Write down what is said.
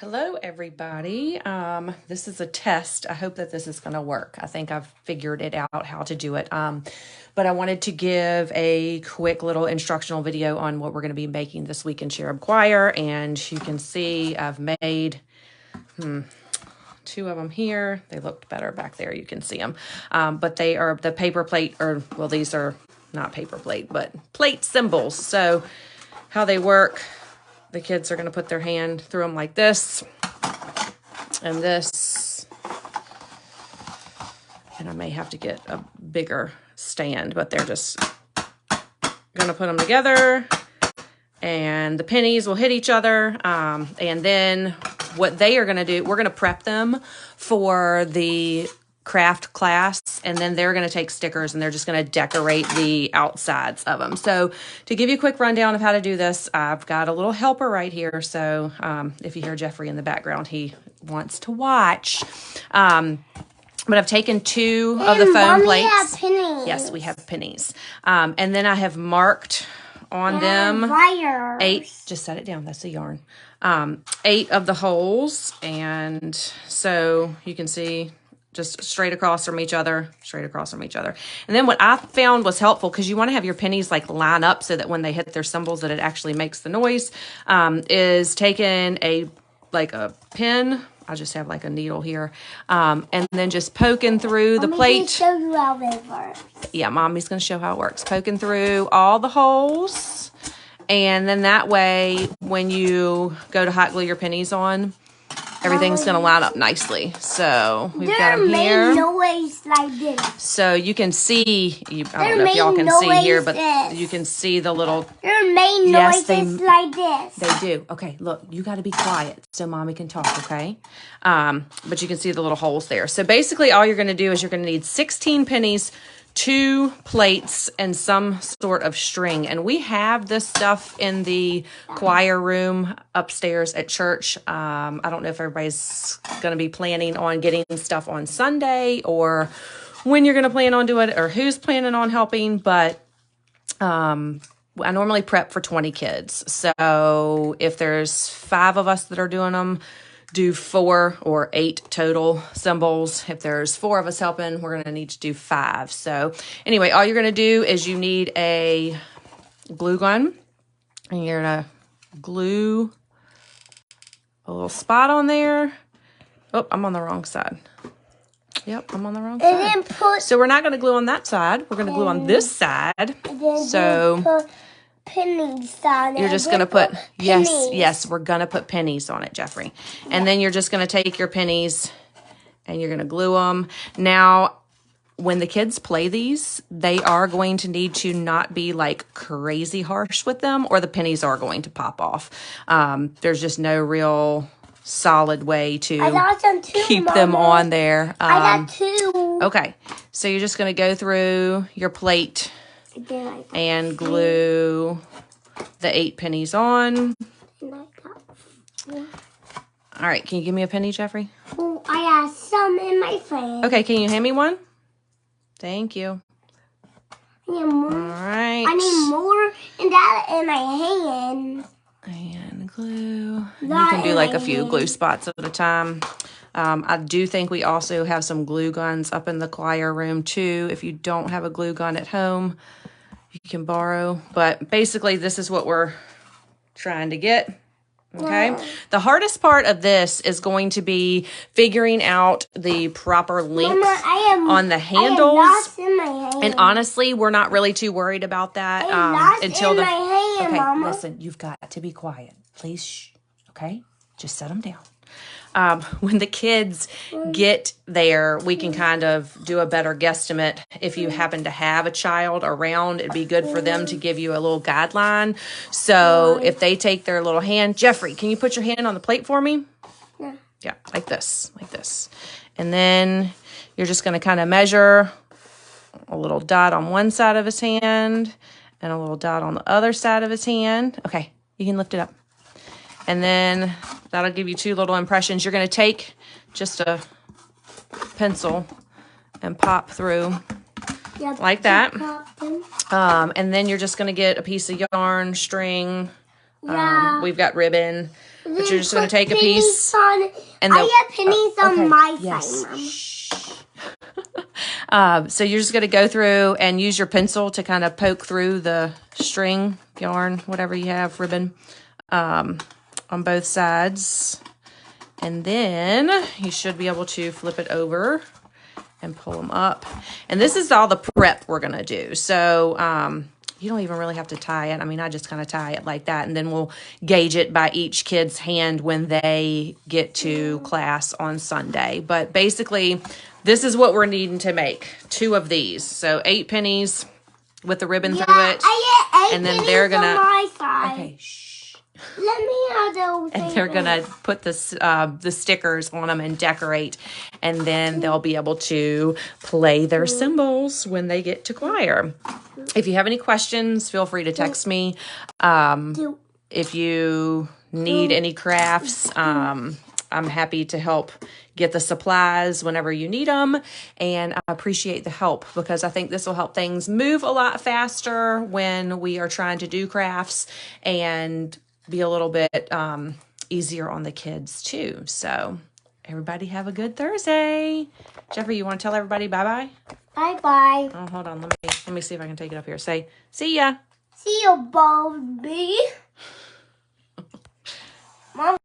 Hello, everybody. This is a test. I hope that this is going to work. I think I've figured it out how to do it. But I wanted to give a quick little instructional video on what we're going to be making this week in Cherub Choir. And you can see I've made two of them here. They looked better back there. You can see them. But they are the paper plate, or well, these are not paper plate, but plate cymbals. So how they work, the kids are going to put their hand through them like this and this. And I may have to get a bigger stand, but they're just going to put them together. And the pennies will hit each other. And then what they are going to do, we're going to prep them for the craft class, and then they're going to take stickers and they're just going to decorate the outsides of them. So to give you a quick rundown of how to do this, I've got a little helper right here. So if you hear Jeffrey in the background, he wants to watch. But I've taken two of the foam plates. Have pennies. Yes, we have pennies. And then I have marked on them wires. 8, just set it down, that's the yarn. 8 of the holes. And so you can see just straight across from each other, straight across from each other. And then what I found was helpful, because you want to have your pennies like line up so that when they hit their cymbals that it actually makes the noise, is taking a pin. I just have like a needle here, and then just poking through the plate. Show you how it works. Yeah, Mommy's going to show how it works. Poking through all the holes, and then that way when you go to hot glue your pennies on, everything's going to line up nicely. So we've got them here. Noise like this. So you can see, I don't know if y'all can see here, but you can see the little. They're making noises like this. They do. Okay, look, you got to be quiet so Mommy can talk, okay? But you can see the little holes there. So basically all you're going to do is you're going to need 16 pennies, 2 plates, and some sort of string. And we have this stuff in the choir room upstairs at church. I don't know if everybody's going to be planning on getting stuff on Sunday, or when you're going to plan on doing it, or who's planning on helping. But I normally prep for 20 kids. So if there's 5 of us that are doing them, do 4 or 8 total cymbals. If there's 4 of us helping, we're going to need to do 5. So anyway, all you're going to do is you need a glue gun, and you're going to glue a little spot on there. Oh, I'm on the wrong side. Yep, I'm on the wrong side. So we're not going to glue on that side. We're going to glue on this side. So pennies on it. You're just going to put, yes, we're going to put pennies on it, Jeffrey. And then you're just going to take your pennies and you're going to glue them. Now, when the kids play these, they are going to need to not be like crazy harsh with them, or the pennies are going to pop off. There's just no real solid way to keep them on there. I got 2. Okay, so you're just going to go through your plate and glue the 8 pennies on. All right, can you give me a penny, Jeffrey? Oh, I have some in my friend. Okay, can you hand me one? Thank you. I need more. All right. I need more and that in my hand. And glue. You can do like a few glue spots at a time. I do think we also have some glue guns up in the choir room too. If you don't have a glue gun at home, you can borrow. But basically, this is what we're trying to get. Okay. Wow. The hardest part of this is going to be figuring out the proper length on the handles. I have knots in my hand. And honestly, we're not really too worried about that until my hand, okay, Mama. Listen, you've got to be quiet. Please, shh. Okay? Just set them down. When the kids get there, we can kind of do a better guesstimate. If you happen to have a child around, it'd be good for them to give you a little guideline. So if they take their little hand, Jeffrey, can you put your hand on the plate for me? Yeah. Yeah, like this. And then you're just going to kind of measure a little dot on one side of his hand and a little dot on the other side of his hand. Okay, you can lift it up. And then that'll give you 2 little impressions. You're going to take just a pencil and pop through like that. And then you're just going to get a piece of yarn, string. We've got ribbon. But you're just going to take a piece. And I have pennies on my side, Mom. So you're just going to go through and use your pencil to kind of poke through the string, yarn, whatever you have, ribbon, on both sides. And then you should be able to flip it over and pull them up. And this is all the prep we're going to do. So you don't even really have to tie it. I mean, I just kind of tie it like that. And then we'll gauge it by each kid's hand when they get to class on Sunday. But basically, this is what we're needing to make. 2 of these. So 8 pennies with the ribbon through it. I get 8 and then they're going to... my side. Okay, shh. Let me have those. And they're going to put the stickers on them and decorate. And then they'll be able to play their cymbals when they get to choir. If you have any questions, feel free to text me. If you need any crafts, I'm happy to help get the supplies whenever you need them. And I appreciate the help because I think this will help things move a lot faster when we are trying to do crafts and be a little bit easier on the kids too. So everybody have a good Thursday. Jeffrey, you want to tell everybody bye-bye? Bye-bye. Oh, hold on. Let me see if I can take it up here. Say, see ya. See you, Bobby. Mom.